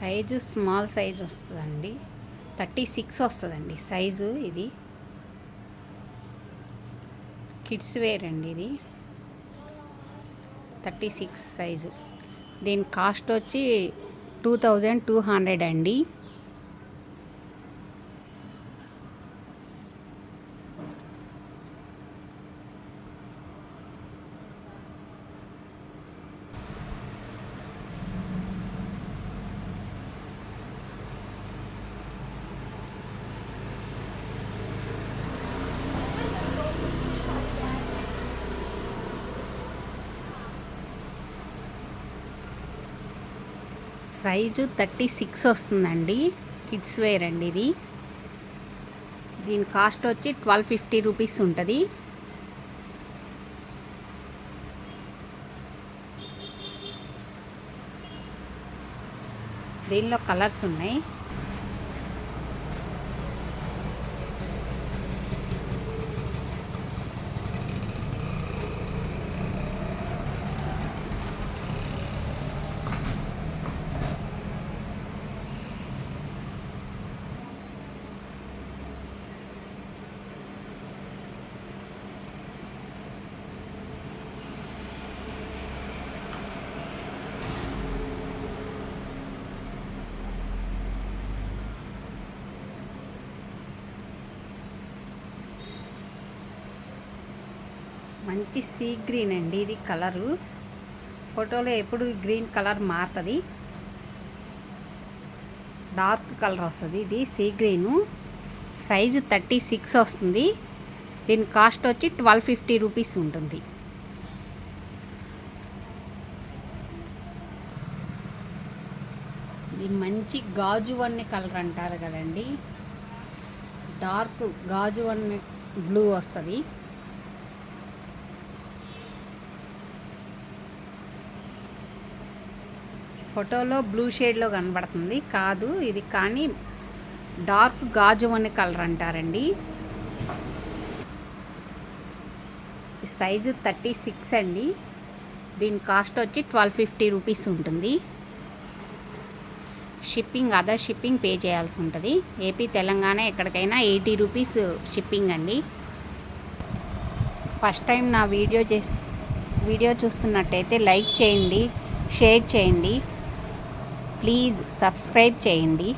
Size small size వస్తుందండి, 36 వస్తుందండి size. ఇది కిడ్స్ వేర్ అండి, ఇది 36 సైజు. దీని కాస్ట్ వచ్చి 2200 అండి. సైజు 36 వస్తుందండి, కిడ్స్ వేర్ అండి ఇది. దీని కాస్ట్ వచ్చి 1250 రూపీస్ ఉంటుంది. దీనిలో కలర్స్ ఉన్నాయి. మంచి సీ గ్రీన్ అండి ఇది కలరు. ఫోటోలో ఎప్పుడు గ్రీన్ కలర్ మారుతుంది, డార్క్ కలర్ వస్తుంది. ఇది సీ గ్రీను, సైజు 36 వస్తుంది. దీని కాస్ట్ వచ్చి 1250 రూపీస్ ఉంటుంది. ఇది మంచి గాజు వన్నె కలర్ అంటారు కదండి, డార్క్ గాజు వన్నె బ్లూ వస్తుంది. ఫోటోలో బ్లూ షేడ్లో కనబడుతుంది, కాదు ఇది, కానీ డార్క్ గాజు అనే కలర్ అంటారండి. సైజు 36 అండి. దీని కాస్ట్ వచ్చి 1250 రూపీస్ ఉంటుంది. షిప్పింగ్, అదర్ షిప్పింగ్ పే చేయాల్సి ఉంటుంది. ఏపీ తెలంగాణ ఎక్కడికైనా 80 రూపీస్ షిప్పింగ్ అండి. ఫస్ట్ టైం నా వీడియో చూస్తున్నట్టయితే లైక్ చేయండి, షేర్ చేయండి, ప్లీజ్ సబ్స్క్రైబ్ చేయండి.